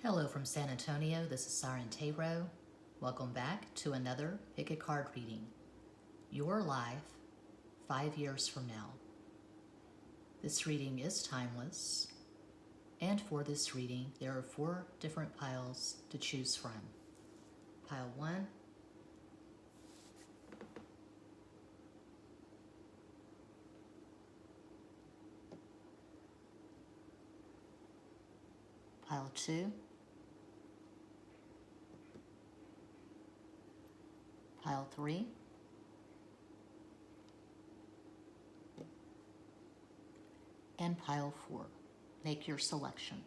Hello from San Antonio, this is Siren. Welcome back to another Pick a Card reading. Your life 5 years from now. This reading is timeless, and for this reading there are 4 different piles to choose from. Pile 1, Pile 2, Pile 3, and Pile 4. Make your selection.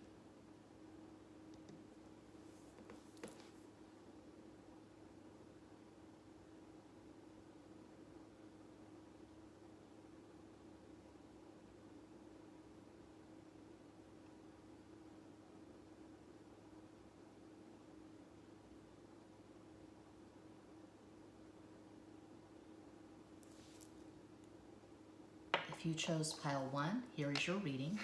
If you chose Pile 1, here is your reading.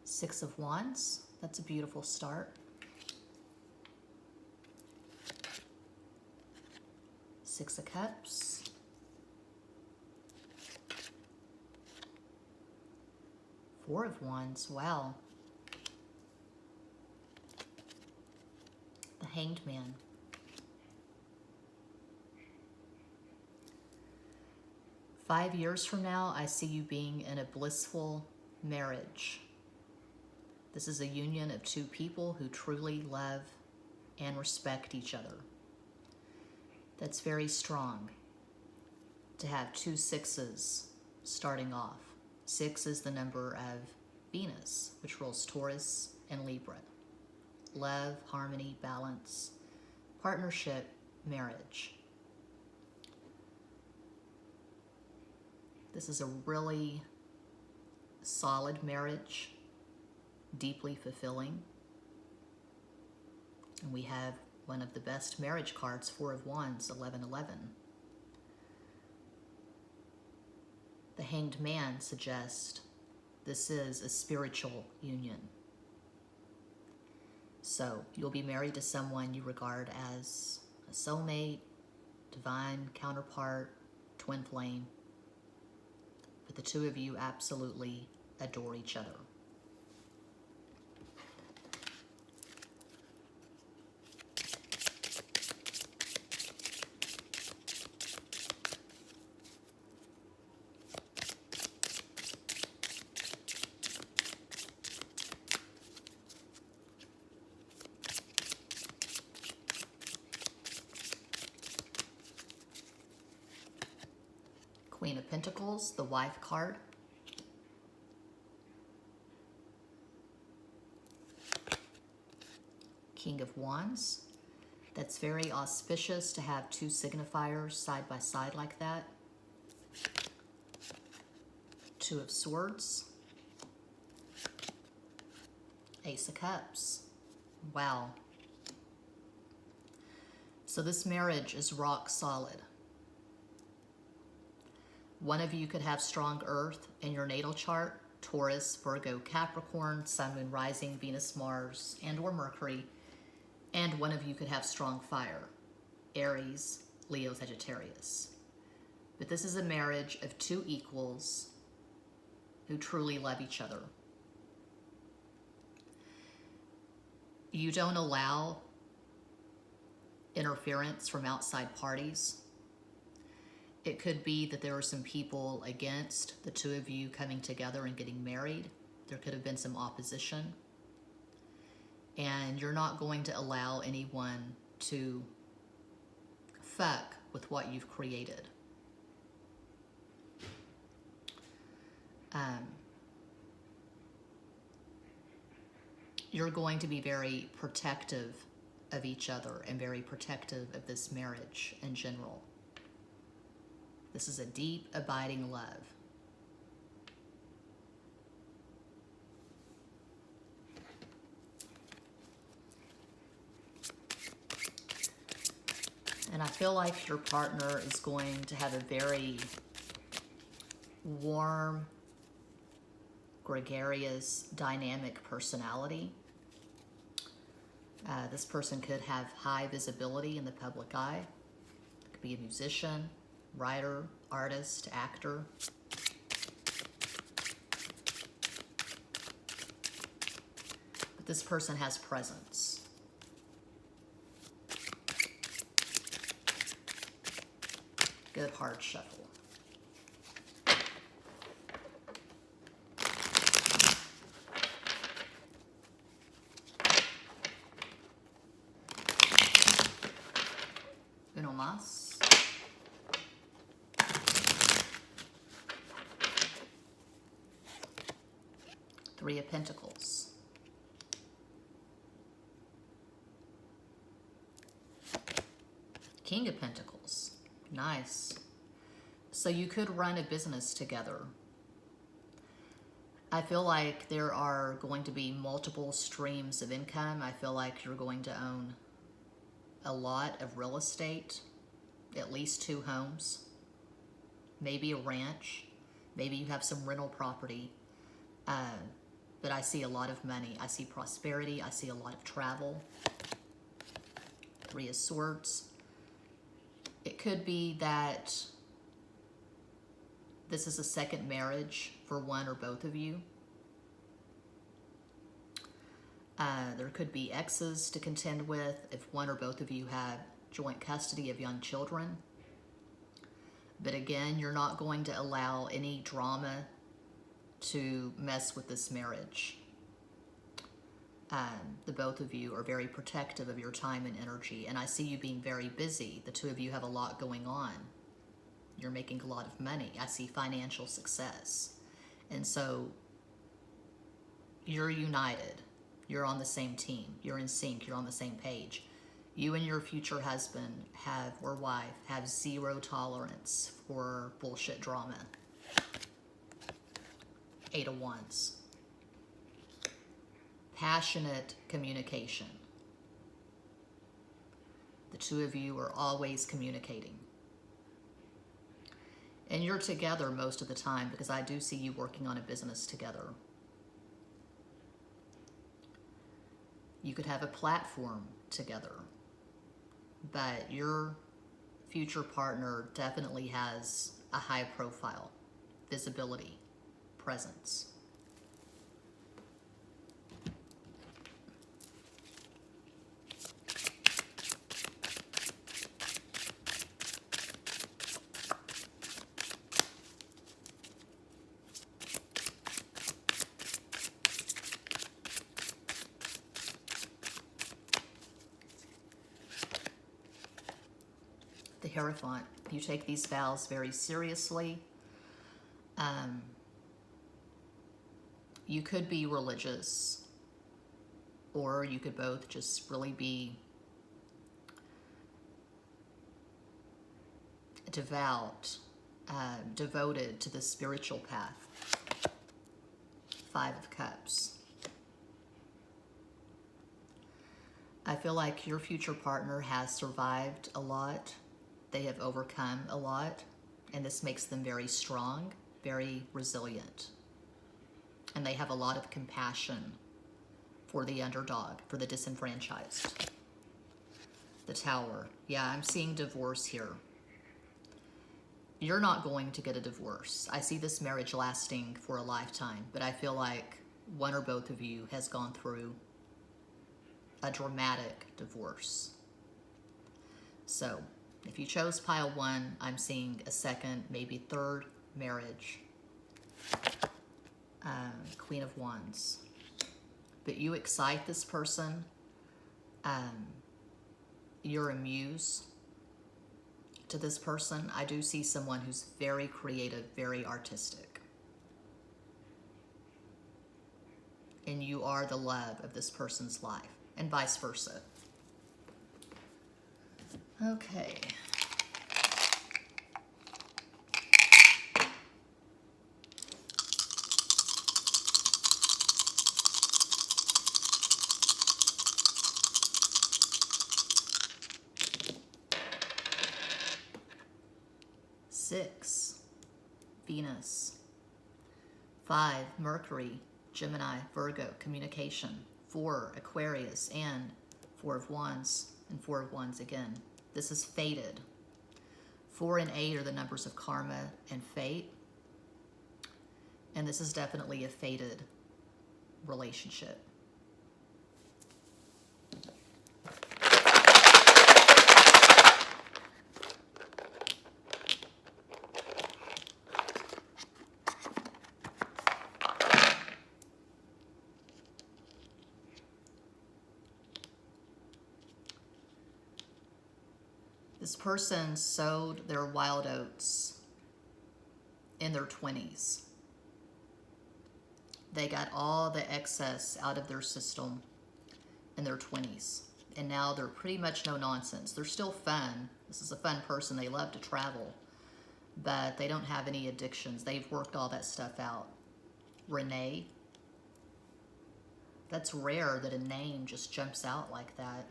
Six of Wands, that's a beautiful start. Six of Cups. Four of Wands, wow. The Hanged Man. "5 years from now, I see you being in a blissful marriage. This is a union of 2 people who truly love and respect each other. That's very strong to have 2 sixes starting off. 6 is the number of Venus, which rules Taurus and Libra. Love, harmony, balance, partnership, marriage. This is a really solid marriage, deeply fulfilling. And we have one of the best marriage cards, 4 of Wands, 1111. The Hanged Man suggests this is a spiritual union. So you'll be married to someone you regard as a soulmate, divine counterpart, twin flame. But the 2 of you absolutely adore each other. Queen of Pentacles, the Wife card. King of Wands. That's very auspicious to have 2 signifiers side by side like that. 2 of Swords. Ace of Cups. Wow. So this marriage is rock solid. One of you could have strong earth in your natal chart, Taurus, Virgo, Capricorn, Sun, Moon, Rising, Venus, Mars, and or Mercury. And one of you could have strong fire, Aries, Leo, Sagittarius. But this is a marriage of 2 equals who truly love each other. You don't allow interference from outside parties. It could be that there are some people against the 2 of you coming together and getting married. There could have been some opposition. And you're not going to allow anyone to fuck with what you've created. You're going to be very protective of each other and very protective of this marriage in general. This is a deep, abiding love. And I feel like your partner is going to have a very warm, gregarious, dynamic personality. This person could have high visibility in the public eye. Could be a musician, writer, artist, actor. But this person has presence. Good hard shuffle. Uno más. Three of Pentacles. King of Pentacles. Nice. So you could run a business together. I feel like there are going to be multiple streams of income. I feel like you're going to own a lot of real estate, at least 2 homes, maybe a ranch, maybe you have some rental property, but I see a lot of money. I see prosperity. I see a lot of travel. 3 of Swords. It could be that this is a second marriage for one or both of you. There could be exes to contend with if one or both of you have joint custody of young children. But again, you're not going to allow any drama to mess with this marriage. The both of you are very protective of your time and energy, and I see you being very busy. The 2 of you have a lot going on. You're making a lot of money. I see financial success. And so you're united. You're on the same team. You're in sync. You're on the same page. You and your future husband have, or wife, have 0 tolerance for bullshit drama. 8 of Wands. Passionate communication. The 2 of you are always communicating. And you're together most of the time because I do see you working on a business together. You could have a platform together, but your future partner definitely has a high profile, visibility, presence. The Hierophant. You take these vows very seriously. You could be religious, or you could both just really be devout, devoted to the spiritual path. 5 of Cups. I feel like your future partner has survived a lot. They have overcome a lot, and this makes them very strong, very resilient. And they have a lot of compassion for the underdog, for the disenfranchised. The Tower. Yeah, I'm seeing divorce here. You're not going to get a divorce. I see this marriage lasting for a lifetime, but I feel like one or both of you has gone through a dramatic divorce. So, if you chose pile 1, I'm seeing a second, maybe 3rd marriage. Queen of Wands. But you excite this person. You're a muse to this person. I do see someone who's very creative, very artistic. And you are the love of this person's life, and vice versa. Okay. 6, Venus. 5, Mercury, Gemini, Virgo, communication. 4, Aquarius, and 4 of Wands, and 4 of Wands again. This is fated. 4 and 8 are the numbers of karma and fate. And this is definitely a fated relationship. This person sowed their wild oats in their 20s. They got all the excess out of their system in their 20s. And now they're pretty much no nonsense. They're still fun. This is a fun person. They love to travel. But they don't have any addictions. They've worked all that stuff out. Renee. That's rare that a name just jumps out like that.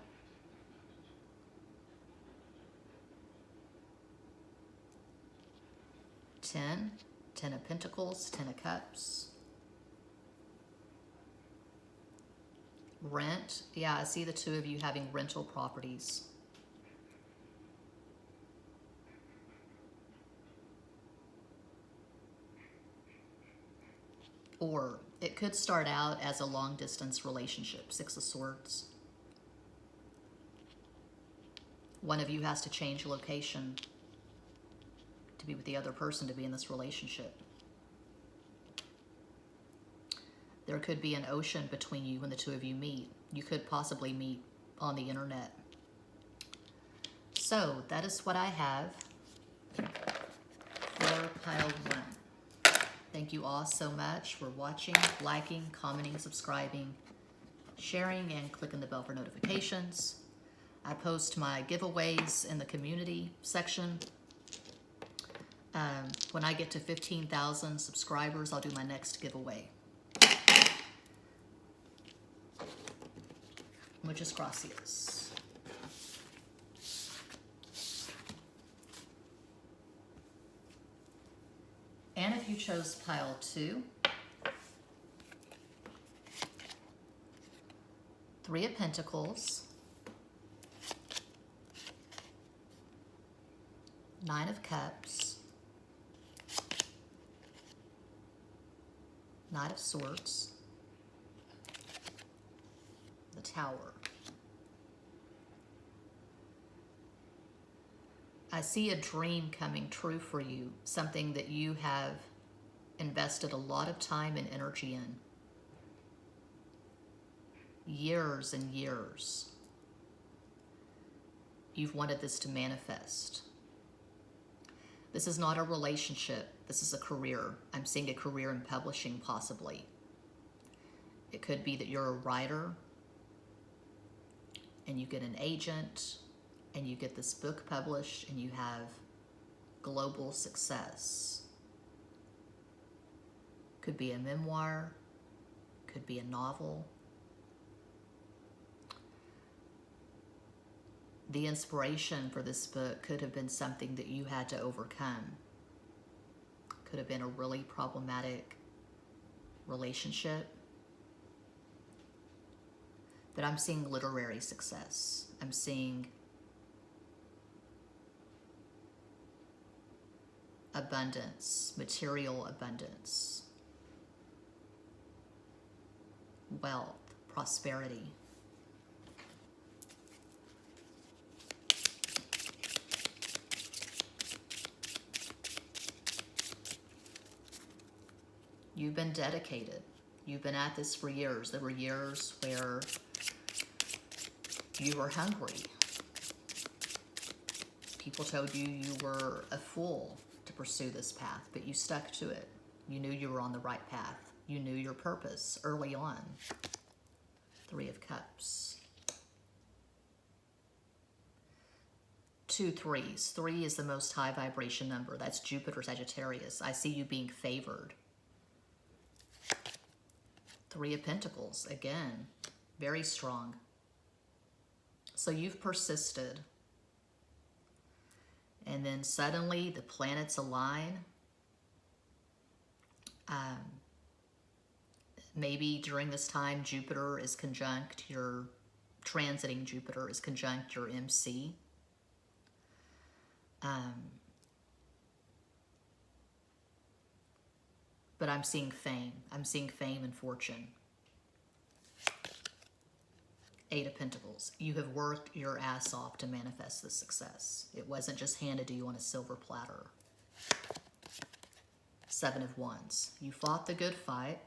Ten of Pentacles, 10 of Cups. Rent. Yeah, I see the two of you having rental properties. Or it could start out as a long distance relationship. 6 of Swords. One of you has to change location to be with the other person, to be in this relationship. There could be an ocean between you when the two of you meet. You could possibly meet on the internet. So that is what I have for pile 1. Thank you all so much for watching, liking, commenting, subscribing, sharing, and clicking the bell for notifications. I post my giveaways in the community section. When I get to 15,000 subscribers, I'll do my next giveaway. Muchas gracias. And if you chose pile 2, 3 of Pentacles, 9 of Cups, 9 of Swords, the Tower. I see a dream coming true for you, something that you have invested a lot of time and energy in. Years and years. You've wanted this to manifest. This is not a relationship. This is a career. I'm seeing a career in publishing, possibly. It could be that you're a writer and you get an agent and you get this book published and you have global success. Could be a memoir, could be a novel. The inspiration for this book could have been something that you had to overcome. Could have been a really problematic relationship. But I'm seeing literary success. I'm seeing abundance, material abundance, wealth, prosperity. You've been dedicated. You've been at this for years. There were years where you were hungry. People told you you were a fool to pursue this path, but you stuck to it. You knew you were on the right path. You knew your purpose early on. 3 of Cups. 2 3s. 3 is the most high vibration number. That's Jupiter, Sagittarius. I see you being favored. 3 of Pentacles, again, very strong. So you've persisted. And then suddenly the planets align. Maybe during this time, Jupiter is conjunct your, transiting Jupiter is conjunct your MC. But I'm seeing fame. I'm seeing fame and fortune. 8 of Pentacles. You have worked your ass off to manifest this success. It wasn't just handed to you on a silver platter. 7 of Wands. You fought the good fight.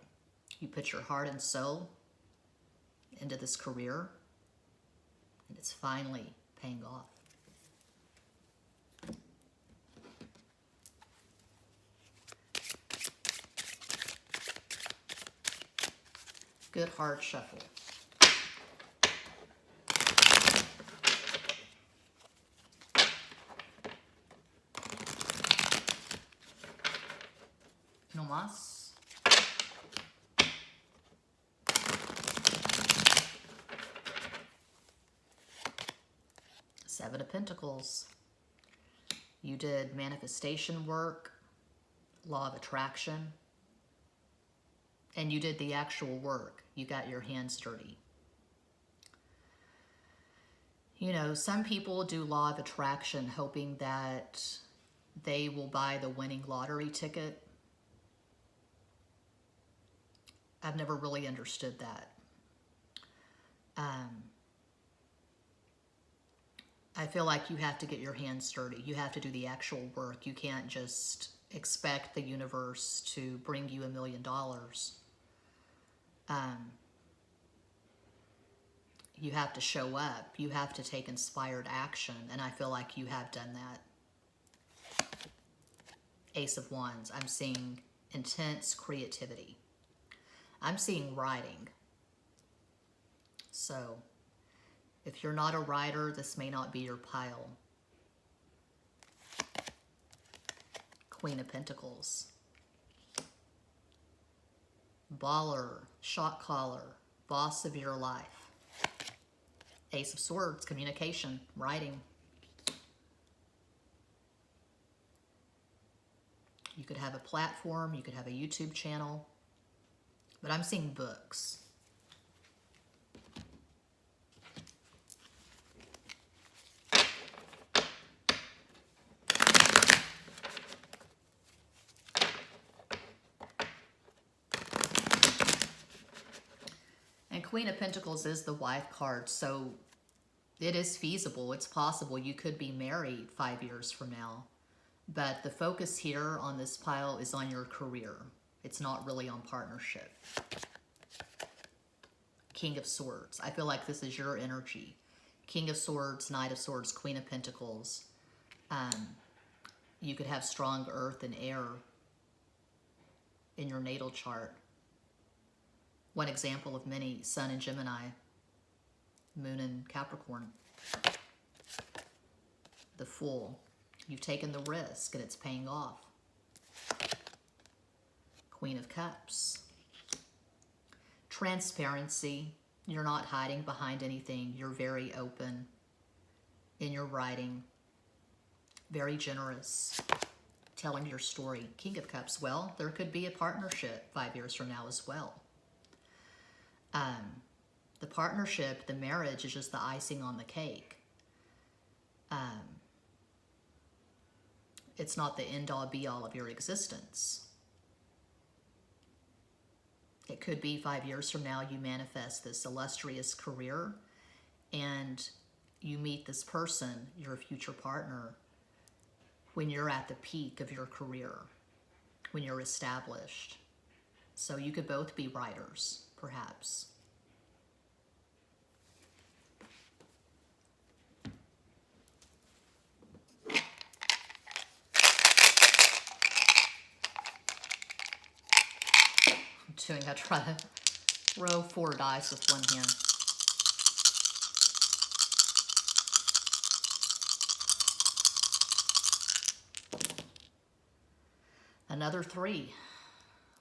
You put your heart and soul into this career, and it's finally paying off. Good hard shuffle. No más. Seven of Pentacles. You did manifestation work, law of attraction, and you did the actual work. You got your hands dirty. You know, some people do law of attraction hoping that they will buy the winning lottery ticket. I've never really understood that. I feel like you have to get your hands dirty. You have to do the actual work. You can't just expect the universe to bring you $1 million. You have to show up. You have to take inspired action, and I feel like you have done that. Ace of Wands. I'm seeing intense creativity. I'm seeing writing. So, if you're not a writer, this may not be your pile. Queen of Pentacles. Baller, shot caller, boss of your life. Ace of Swords, communication, writing. You could have a platform, you could have a YouTube channel, but I'm seeing books. And Queen of Pentacles is the wife card, so it is feasible. It's possible you could be married 5 years from now. But the focus here on this pile is on your career. It's not really on partnership. King of Swords. I feel like this is your energy. King of Swords, Knight of Swords, Queen of Pentacles. You could have strong earth and air in your natal chart. One example of many, Sun in Gemini, Moon in Capricorn. The Fool. You've taken the risk and it's paying off. Queen of Cups. Transparency. You're not hiding behind anything. You're very open in your writing. Very generous. Telling your story. King of Cups. Well, there could be a partnership 5 years from now as well. The partnership, the marriage is just the icing on the cake. It's not the end-all be-all of your existence. It could be 5 years from now you manifest this illustrious career and you meet this person, your future partner, when you're at the peak of your career, when you're established. So you could both be writers, perhaps. I try to roll 4 dice with one hand. Another 3.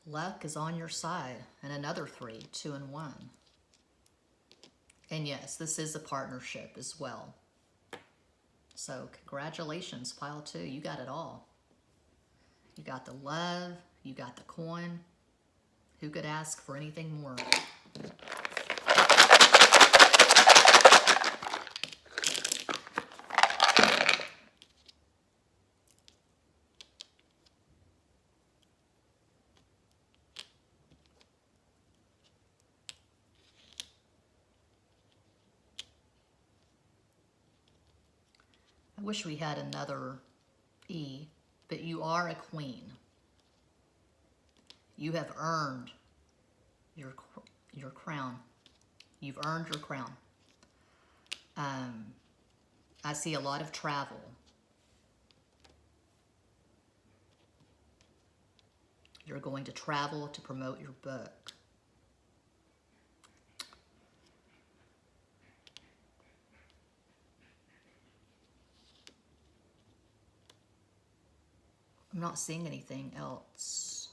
Luck is on your side. And another 3, 2 and 1. And yes, this is a partnership as well. So congratulations, pile 2. You got it all. You got the love. You got the coin. Who could ask for anything more? I wish we had another E, but you are a queen. You have earned your crown. You've earned your crown. I see a lot of travel. You're going to travel to promote your book. I'm not seeing anything else.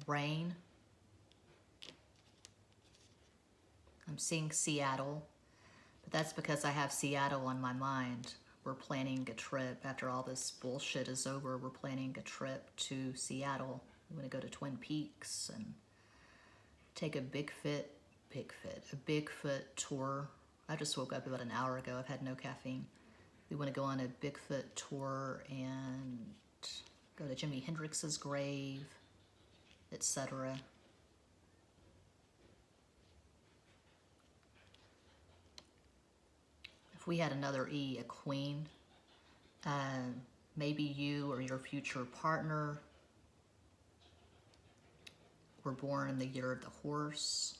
Rain. I'm seeing Seattle, but that's because I have Seattle on my mind. We're planning a trip. After all this bullshit is over, we're planning a trip to Seattle. I'm going to go to Twin Peaks and take a Bigfoot tour. I just woke up about an hour ago. I've had no caffeine. We want to go on a Bigfoot tour and go to Jimi Hendrix's grave, etc. If we had another E, a queen, maybe you or your future partner were born in the year of the horse.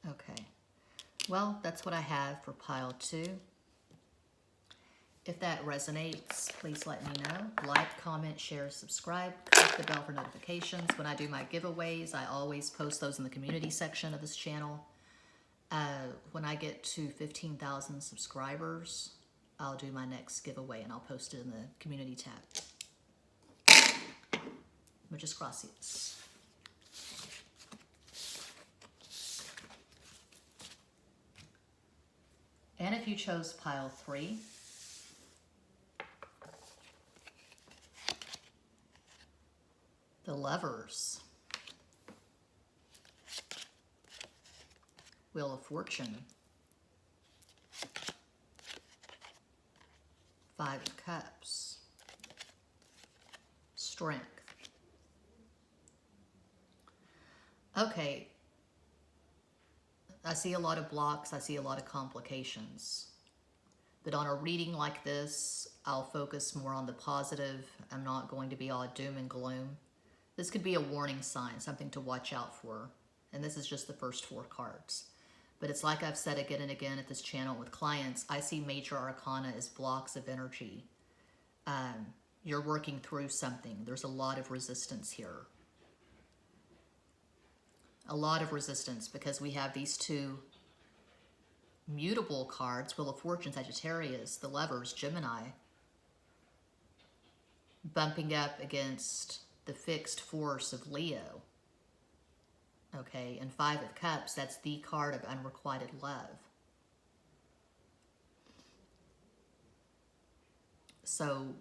Okay. Well, that's what I have for pile 2. If that resonates, please let me know. Like, comment, share, subscribe. Click the bell for notifications. When I do my giveaways, I always post those in the community section of this channel. When I get to 15,000 subscribers, I'll do my next giveaway and I'll post it in the community tab. Muchas gracias. And if you chose pile 3, the Lovers, Wheel of Fortune, 5 of Cups, Strength. Okay, I see a lot of blocks, I see a lot of complications. But on a reading like this, I'll focus more on the positive. I'm not going to be all doom and gloom. This could be a warning sign, something to watch out for. And this is just the first 4 cards. But it's like I've said again and again at this channel with clients, I see major arcana as blocks of energy. You're working through something. There's a lot of resistance here. A lot of resistance because we have these 2 mutable cards, Wheel of Fortune, Sagittarius, the Lovers, Gemini, bumping up against the fixed force of Leo. Okay, and 5 of Cups, that's the card of unrequited love. So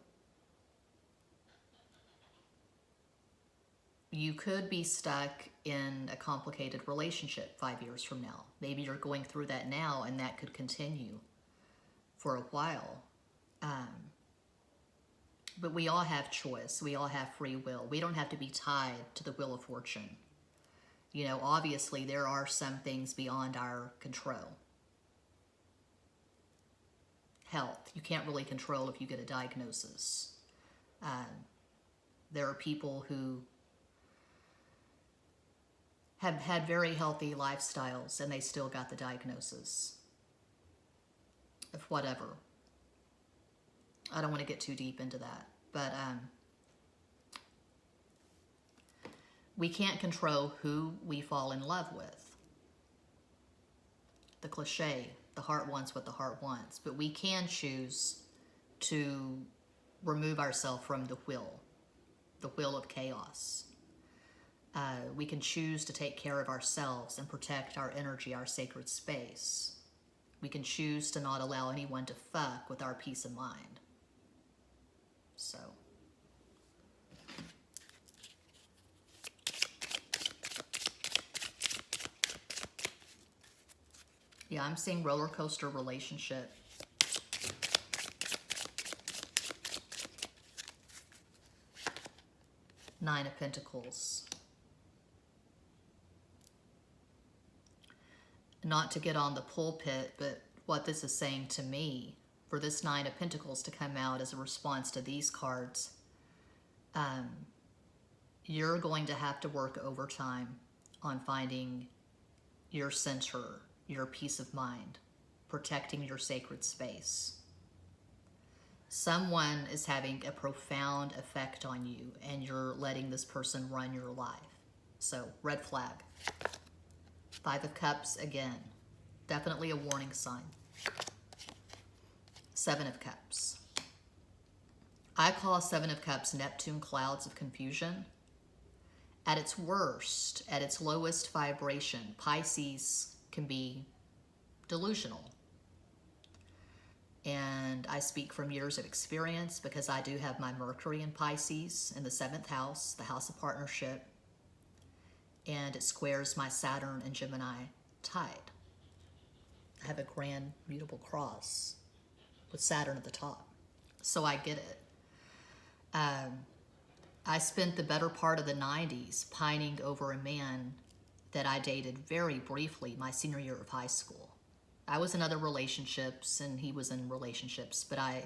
you could be stuck in a complicated relationship 5 years from now. Maybe you're going through that now and that could continue for a while. But we all have choice. We all have free will. We don't have to be tied to the Wheel of Fortune. You know, obviously there are some things beyond our control. Health, you can't really control if you get a diagnosis. There are people who have had very healthy lifestyles and they still got the diagnosis of whatever. I don't want to get too deep into that, but we can't control who we fall in love with. The cliche, the heart wants what the heart wants, but we can choose to remove ourselves from the wheel of chaos. We can choose to take care of ourselves and protect our energy, our sacred space. We can choose to not allow anyone to fuck with our peace of mind. So. Yeah, I'm seeing roller coaster relationship. Nine of Pentacles. Not to get on the pulpit, but what this is saying to me, for this Nine of Pentacles to come out as a response to these cards, you're going to have to work overtime on finding your center, your peace of mind, protecting your sacred space. Someone is having a profound effect on you, and you're letting this person run your life. So, red flag. Five of Cups again. Definitely a warning sign. Seven of Cups. I call Seven of Cups Neptune clouds of confusion. At its worst, at its lowest vibration, Pisces can be delusional. And I speak from years of experience because I do have my Mercury in Pisces in the 7th house, the house of partnership. And it squares my Saturn and Gemini tide. I have a grand, mutable cross with Saturn at the top. So I get it. I spent the better part of the 90s pining over a man that I dated very briefly my senior year of high school. I was in other relationships and he was in relationships, but I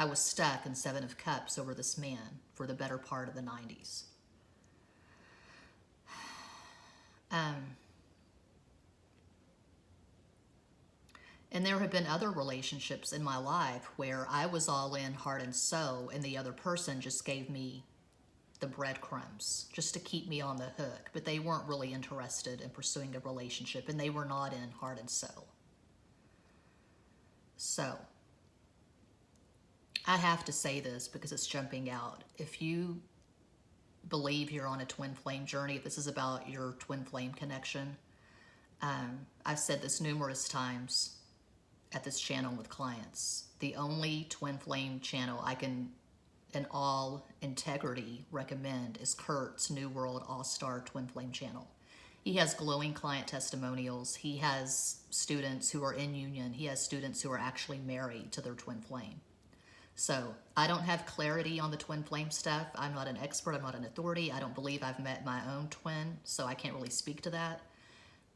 was stuck in Seven of Cups over this man for the better part of the 90s. And there have been other relationships in my life where I was all in heart and soul, and the other person just gave me the breadcrumbs just to keep me on the hook. But they weren't really interested in pursuing a relationship, and they were not in heart and soul. So, I have to say this because it's jumping out. If you believe you're on a twin flame journey, if this is about your twin flame connection, I've said this numerous times at this channel with clients. The only twin flame channel I can, in all integrity, recommend is Kurt's New World All-Star Twin Flame channel. He has glowing client testimonials. He has students who are in union. He has students who are actually married to their twin flame. So I don't have clarity on the twin flame stuff. I'm not an expert. I'm not an authority. I don't believe I've met my own twin, so I can't really speak to that.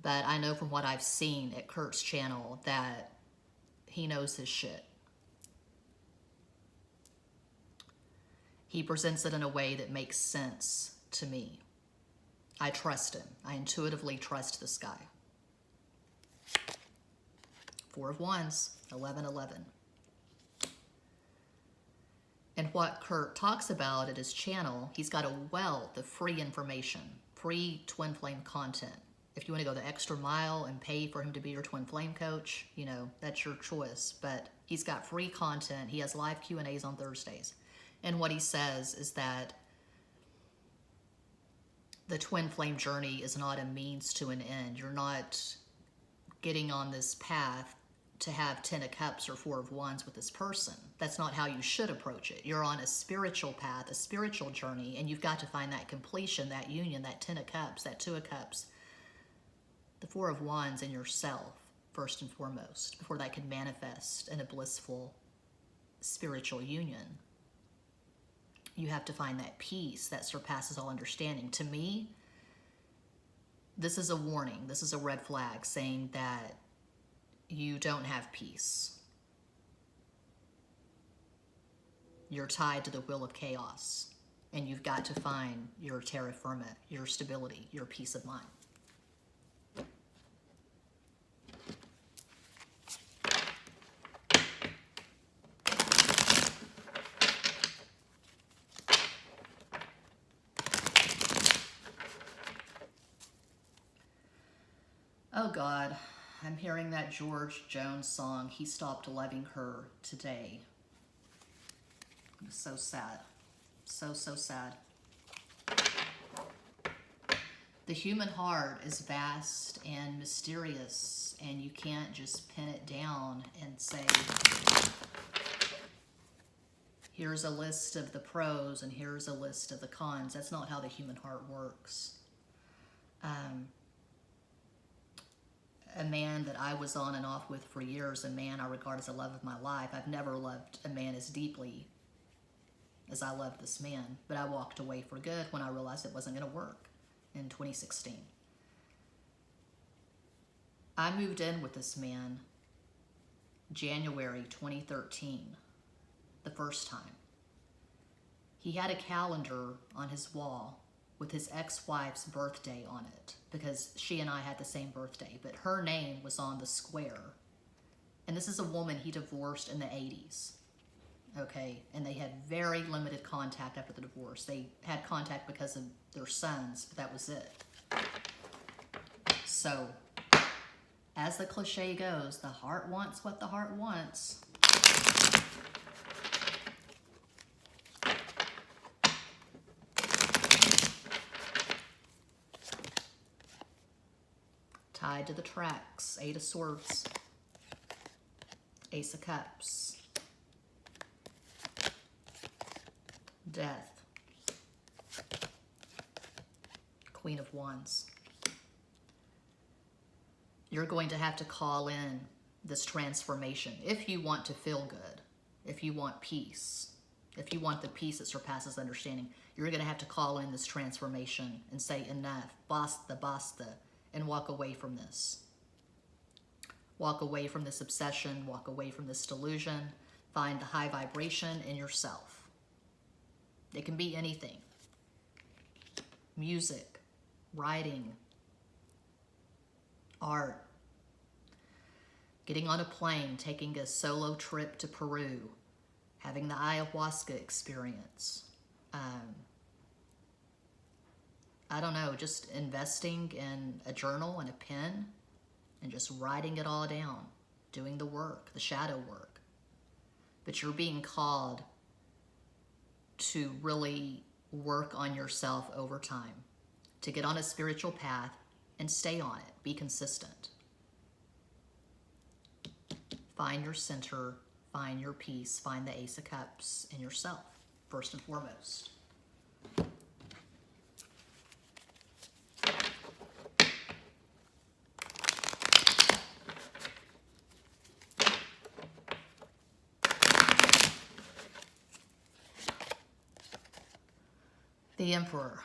But I know from what I've seen at Kurt's channel that he knows his shit. He presents it in a way that makes sense to me. I trust him. I intuitively trust this guy. Four of Wands, 11-11. And what Kurt talks about at his channel, he's got a wealth of free information, free twin flame content. If you want to go the extra mile and pay for him to be your twin flame coach, you know, that's your choice. But he's got free content. He has live Q&As on Thursdays. And what he says is that the twin flame journey is not a means to an end. You're not getting on this path to have 10 of Cups or 4 of Wands with this person. That's not how you should approach it. You're on a spiritual path, a spiritual journey, and you've got to find that completion, that union, that 10 of Cups, that 2 of Cups, the 4 of Wands in yourself, first and foremost, before that can manifest in a blissful spiritual union. You have to find that peace that surpasses all understanding. To me, this is a warning. This is a red flag saying that you don't have peace. You're tied to the wheel of chaos, and you've got to find your terra firma, your stability, your peace of mind. Oh God, I'm hearing that George Jones song, He Stopped Loving Her Today. I'm so sad. So sad. The human heart is vast and mysterious, and you can't just pin it down and say, here's a list of the pros and here's a list of the cons. That's not how the human heart works. A man that I was on and off with for years, a man I regard as the love of my life, I've never loved a man as deeply as I loved this man, but I walked away for good when I realized it wasn't going to work in 2016. I moved in with this man January 2013, the first time. He had a calendar on his wall with his ex-wife's birthday on it, because she and I had the same birthday, but her name was on the square. And this is a woman he divorced in the 80s, okay? And they had very limited contact after the divorce. They had contact because of their sons, but that was it. So, as the cliche goes, the heart wants what the heart wants. Tied to the tracks, 8 of Swords, Ace of Cups, Death, Queen of Wands. You're going to have to call in this transformation if you want to feel good, if you want peace, if you want the peace that surpasses understanding. You're going to have to call in this transformation and say, enough, basta, and walk away from this. Walk away from this obsession, walk away from this delusion, find the high vibration in yourself. It can be anything. Music, writing, art, getting on a plane, taking a solo trip to Peru, having the ayahuasca experience. I don't know, just investing in a journal and a pen and just writing it all down, doing the work, the shadow work. But you're being called to really work on yourself over time, to get on a spiritual path and stay on it, be consistent. Find your center, find your peace, find the Ace of Cups in yourself, first and foremost. The Emperor,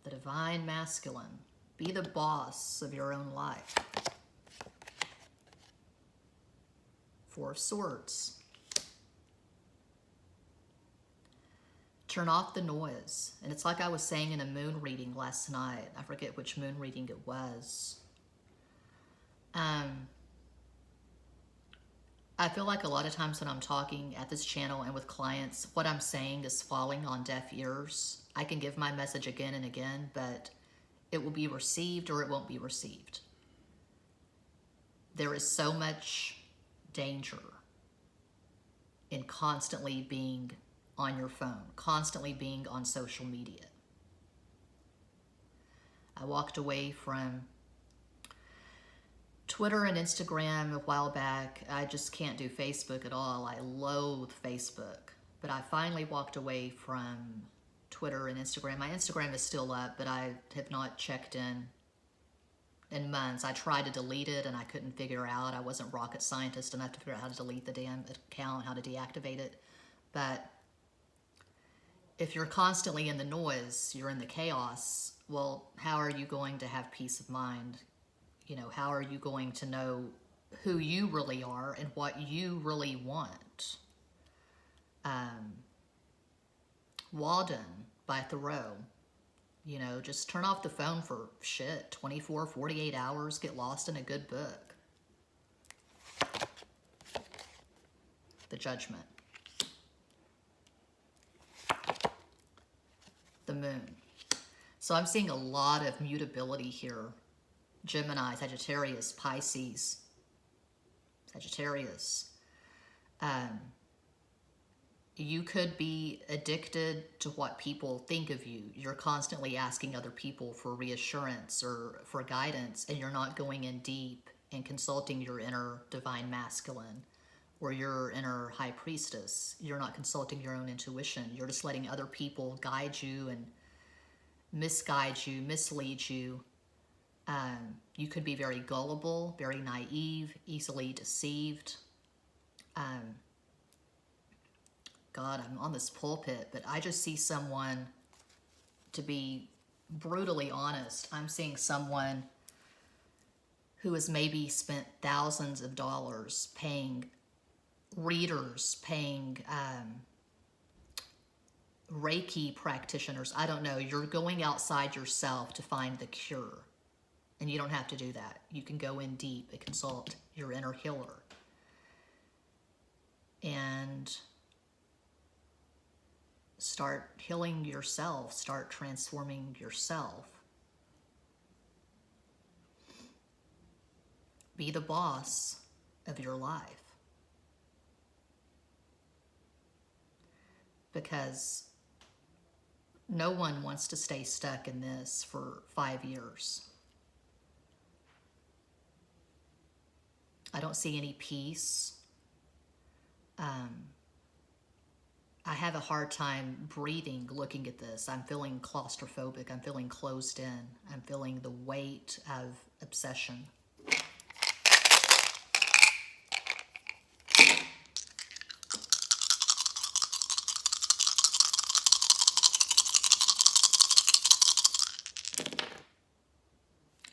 the divine masculine. Be the boss of your own life. 4 of Swords. Turn off the noise. And it's like I was saying in a moon reading last night. I forget which moon reading it was. I feel like a lot of times when I'm talking at this channel and with clients, what I'm saying is falling on deaf ears. I can give my message again and again, but it will be received or it won't be received. There is so much danger in constantly being on your phone, constantly being on social media. I walked away from Twitter and Instagram a while back. I just can't do Facebook at all. I loathe Facebook. But I finally walked away from Twitter and Instagram. My Instagram is still up, but I have not checked in months. I tried to delete it and I couldn't figure out. I wasn't rocket scientist enough to figure out how to delete the damn account, how to deactivate it. But if you're constantly in the noise, you're in the chaos, well, how are you going to have peace of mind? You know, how are you going to know who you really are and what you really want? Walden by Thoreau. You know, just turn off the phone for 24, 48 hours, get lost in a good book. The Judgment. The Moon. So I'm seeing a lot of mutability here. Gemini, Sagittarius, Pisces, Sagittarius. You could be addicted to what people think of you. You're constantly asking other people for reassurance or for guidance, and you're not going in deep and consulting your inner divine masculine or your inner high priestess. You're not consulting your own intuition. You're just letting other people guide you and misguide you, mislead you. You could be very gullible, very naive, easily deceived. God, I'm on this pulpit, but I just see someone, to be brutally honest, I'm seeing someone who has maybe spent thousands of dollars paying readers, paying Reiki practitioners. I don't know. You're going outside yourself to find the cure. And you don't have to do that. You can go in deep and consult your inner healer. And start healing yourself. Start transforming yourself. Be the boss of your life. Because no one wants to stay stuck in this for 5 years. I don't see any peace. I have a hard time breathing looking at this. I'm feeling claustrophobic. I'm feeling closed in. I'm feeling the weight of obsession.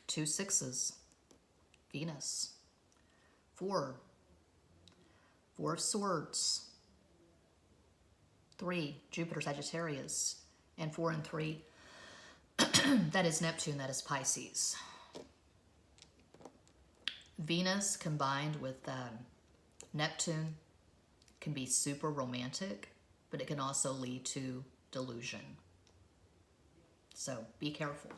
Two sixes. Venus. Four of Swords. 3, Jupiter, Sagittarius. And 4 and 3, that is Neptune, that is Pisces. Venus combined with Neptune can be super romantic, but it can also lead to delusion. So be careful.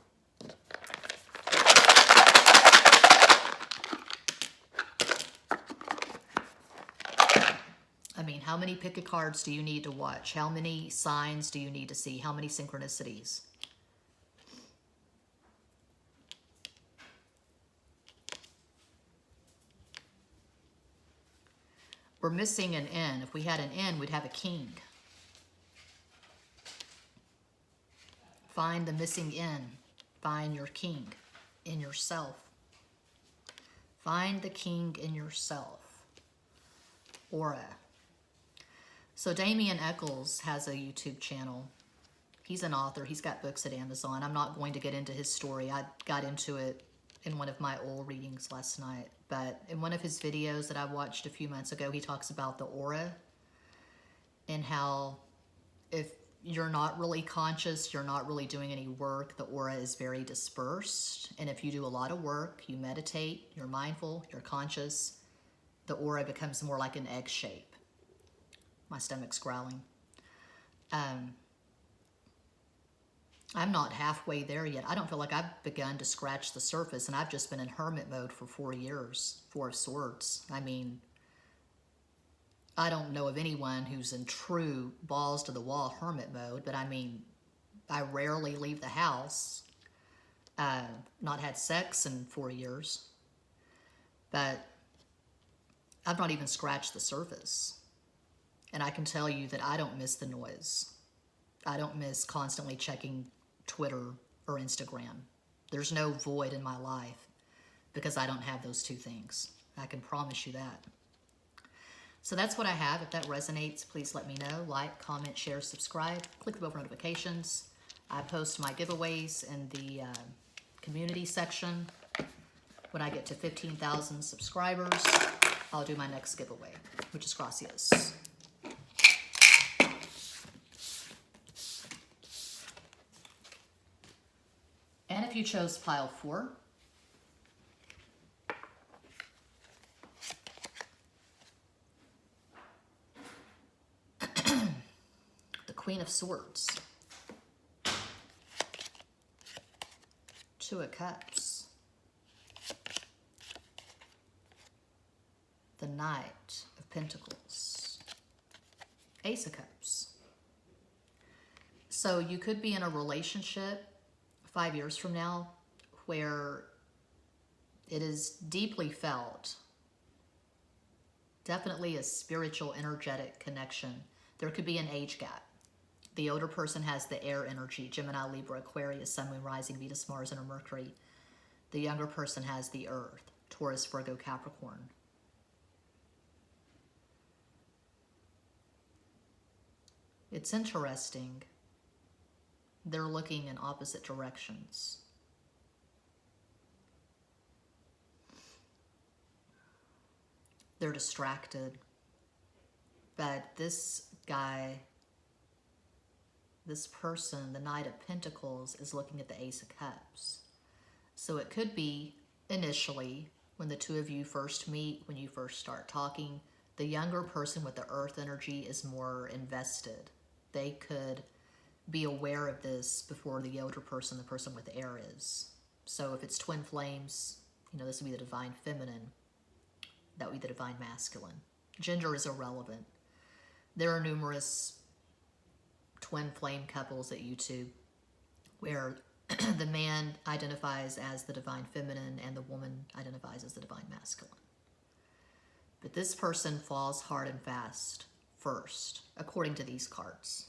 I mean, how many pick a cards do you need to watch? How many signs do you need to see? How many synchronicities? We're missing an N. If we had an N, we'd have a king. Find the missing N. Find your king in yourself. Find the king in yourself. Aura. So Damien Eccles has a YouTube channel. He's an author. He's got books at Amazon. I'm not going to get into his story. I got into it in one of my old readings last night. But in one of his videos that I watched a few months ago, he talks about the aura and how if you're not really conscious, you're not really doing any work, the aura is very dispersed. And if you do a lot of work, you meditate, you're mindful, you're conscious, the aura becomes more like an egg shape. My stomach's growling. I'm not halfway there yet. I don't feel like I've begun to scratch the surface, and I've just been in hermit mode for 4 years. 4 of Swords. I mean, I don't know of anyone who's in true balls to the wall hermit mode, but I mean, I rarely leave the house. Not had sex in 4 years, but I've not even scratched the surface. And I can tell you that I don't miss the noise. I don't miss constantly checking Twitter or Instagram. There's no void in my life because I don't have those two things. I can promise you that. So that's what I have. If that resonates, please let me know. Like, comment, share, subscribe. Click the bell for notifications. I post my giveaways in the community section. When I get to 15,000 subscribers, I'll do my next giveaway, which is gracias. And if you chose pile 4, the Queen of Swords, 2 of Cups, the Knight of Pentacles, Ace of Cups, So you could be in a relationship 5 years from now where it is deeply felt, definitely a spiritual, energetic connection. There could be an age gap. The older person has the air energy, Gemini, Libra, Aquarius, Sun, Moon, Rising, Venus, Mars, and Mercury. The younger person has the Earth, Taurus, Virgo, Capricorn. It's interesting. They're looking in opposite directions. They're distracted. But this guy, this person, the Knight of Pentacles, is looking at the Ace of Cups. So it could be initially when the two of you first meet, when you first start talking, the younger person with the earth energy is more invested. They could be aware of this before the older person, the person with air, is. So if it's twin flames, you know, this would be the divine feminine. That would be the divine masculine. Gender is irrelevant. There are numerous twin flame couples at YouTube where the man identifies as the divine feminine and the woman identifies as the divine masculine. But this person falls hard and fast first, according to these cards.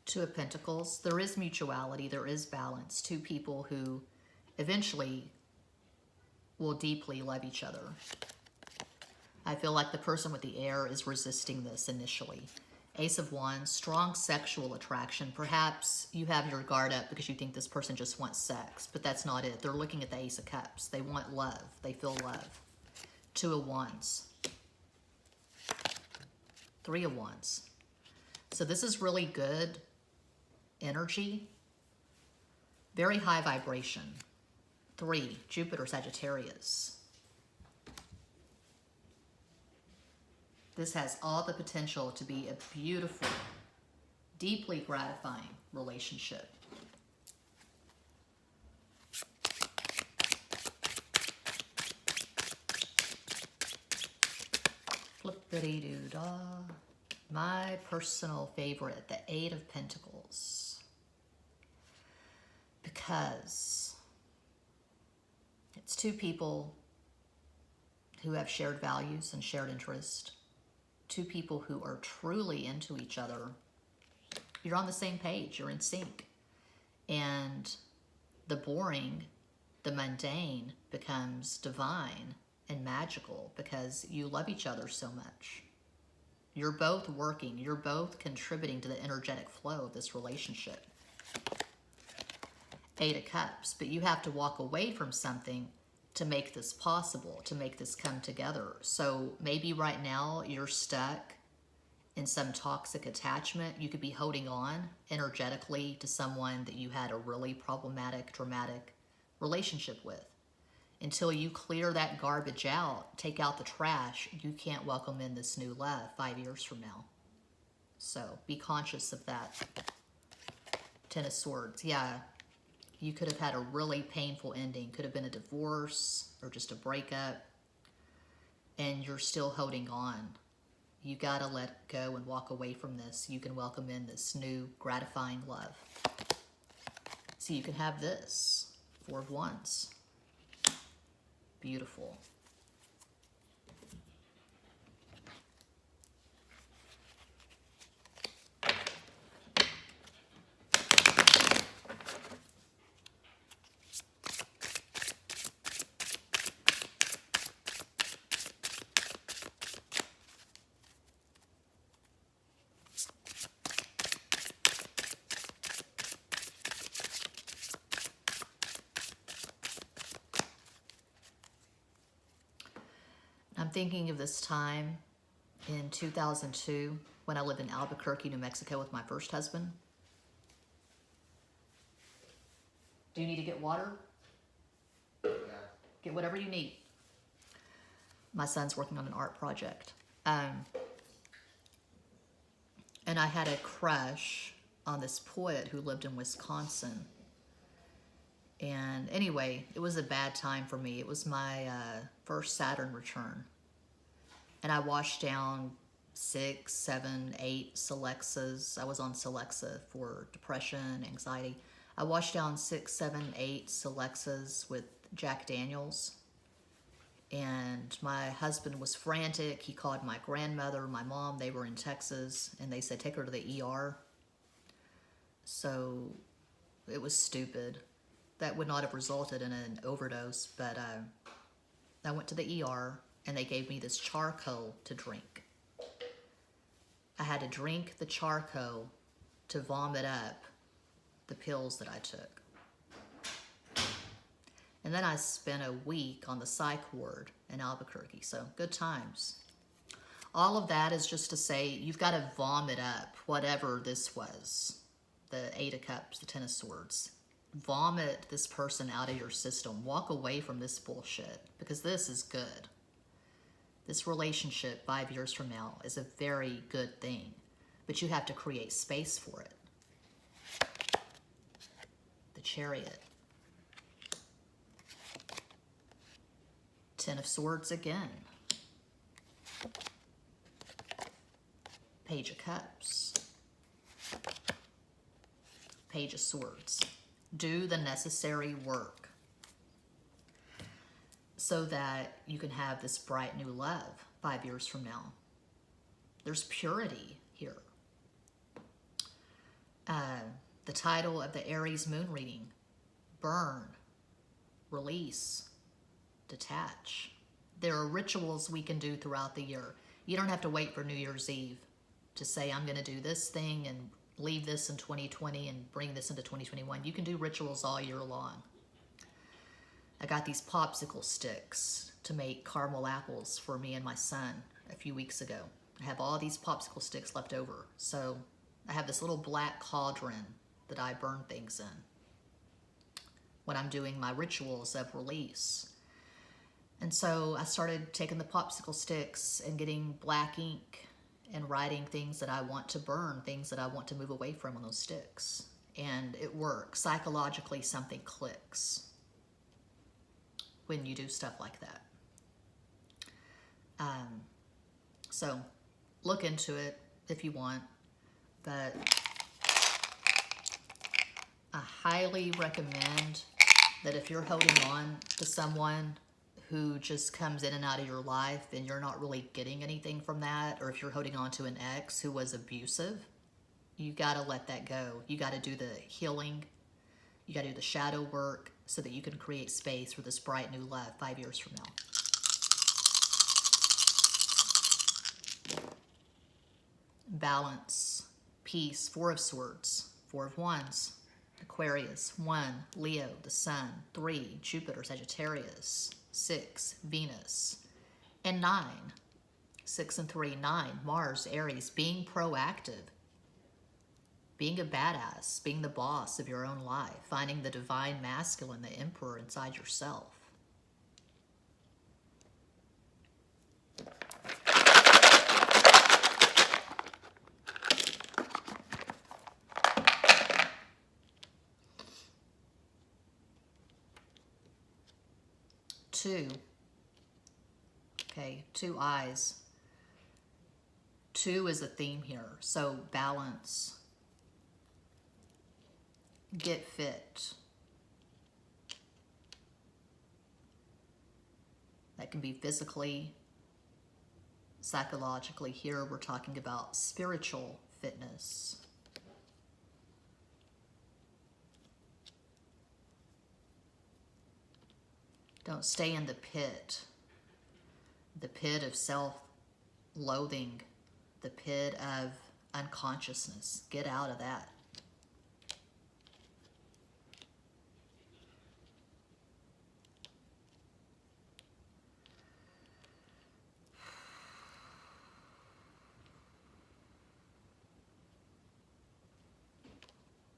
Two of Pentacles, there is mutuality, there is balance. Two people who eventually will deeply love each other. I feel like the person with the air is resisting this initially. Ace of Wands, strong sexual attraction. Perhaps you have your guard up because you think this person just wants sex, but that's not it. They're looking at the Ace of Cups. They want love. They feel love. Two of Wands. Three of Wands. So this is really good energy. Very high vibration. 3, Jupiter, Sagittarius. This has all the potential to be a beautiful, deeply gratifying relationship. Flippity-doo-dah. My personal favorite, the 8 of Pentacles. Because it's two people who have shared values and shared interest. Two people who are truly into each other. You're on the same page. You're in sync. And the boring, the mundane becomes divine and magical because you love each other so much. You're both working. You're both contributing to the energetic flow of this relationship. 8 of Cups. But you have to walk away from something to make this possible, to make this come together. So maybe right now you're stuck in some toxic attachment. You could be holding on energetically to someone that you had a really problematic, dramatic relationship with. Until you clear that garbage out, take out the trash, you can't welcome in this new love 5 years from now. So be conscious of that. 10 of Swords. Yeah. You could have had a really painful ending. Could have been a divorce or just a breakup. And you're still holding on. You got to let go and walk away from this. You can welcome in this new gratifying love. So you can have this. 4 of Wands. Beautiful. I'm thinking of this time in 2002 when I lived in Albuquerque, New Mexico with my first husband. Do you need to get water? Yeah. Get whatever you need. My son's working on an art project. And I had a crush on this poet who lived in Wisconsin. And anyway, it was a bad time for me. It was my first Saturn return. And I washed down 6, 7, 8 Selexas. I was on Celexa for depression, anxiety. I washed down 6, 7, 8 Selexas with Jack Daniels. And my husband was frantic. He called my grandmother, my mom. They were in Texas. And they said, take her to the ER. So it was stupid. That would not have resulted in an overdose. But I went to the ER. And they gave me this charcoal to drink. I had to drink the charcoal to vomit up the pills that I took. And then I spent a week on the psych ward in Albuquerque. So good times. All of that is just to say you've got to vomit up whatever this was. The 8 of Cups, the 10 of Swords. Vomit this person out of your system. Walk away from this bullshit because this is good. This relationship 5 years from now is a very good thing, but you have to create space for it. The Chariot. 10 of Swords again. Page of Cups. Page of Swords. Do the necessary work so that you can have this bright new love 5 years from now. There's purity here. The title of the Aries moon reading, burn, release, detach. There are rituals we can do throughout the year. You don't have to wait for New Year's Eve to say, I'm going to do this thing and leave this in 2020 and bring this into 2021. You can do rituals all year long. I got these popsicle sticks to make caramel apples for me and my son a few weeks ago. I have all these popsicle sticks left over. So I have this little black cauldron that I burn things in when I'm doing my rituals of release. And so I started taking the popsicle sticks and getting black ink and writing things that I want to burn, things that I want to move away from on those sticks. And it works. Psychologically, something clicks when you do stuff like that. So look into it if you want, but I highly recommend that if you're holding on to someone who just comes in and out of your life and you're not really getting anything from that, or if you're holding on to an ex who was abusive, you got to let that go. You got to do the healing. You got to do the shadow work so that you can create space for this bright new love 5 years from now. Balance, peace, 4 of Swords, 4 of Wands, Aquarius, 1, Leo, the Sun, 3, Jupiter, Sagittarius, 6, Venus, and 9, 6 and 3, 9, Mars, Aries, being proactive, being a badass, being the boss of your own life, finding the divine masculine, the emperor inside yourself. Two. Okay, 2 eyes. 2 is a theme here. So balance. Get fit. That can be physically, psychologically. Here we're talking about spiritual fitness. Don't stay in the pit of self-loathing, the pit of unconsciousness. Get out of that.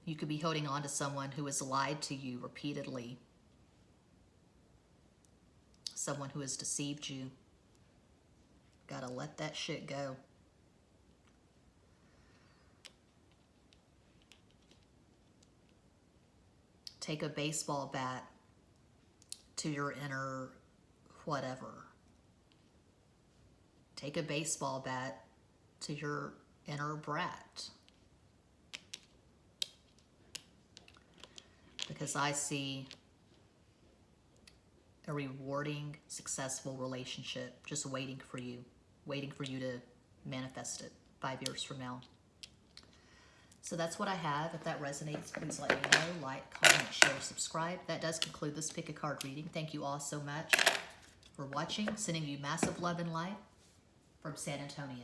You could be holding on to someone who has lied to you repeatedly. Someone who has deceived you. Gotta let that shit go. take a baseball bat to your inner whatever. Take a baseball bat to your inner brat. Because I see a rewarding, successful relationship just waiting for you to manifest it 5 years from now. So that's what I have. If that resonates, please let me know. Like, comment, share, subscribe. That does conclude this pick a card reading. Thank you all so much for watching. Sending you massive love and light from San Antonio.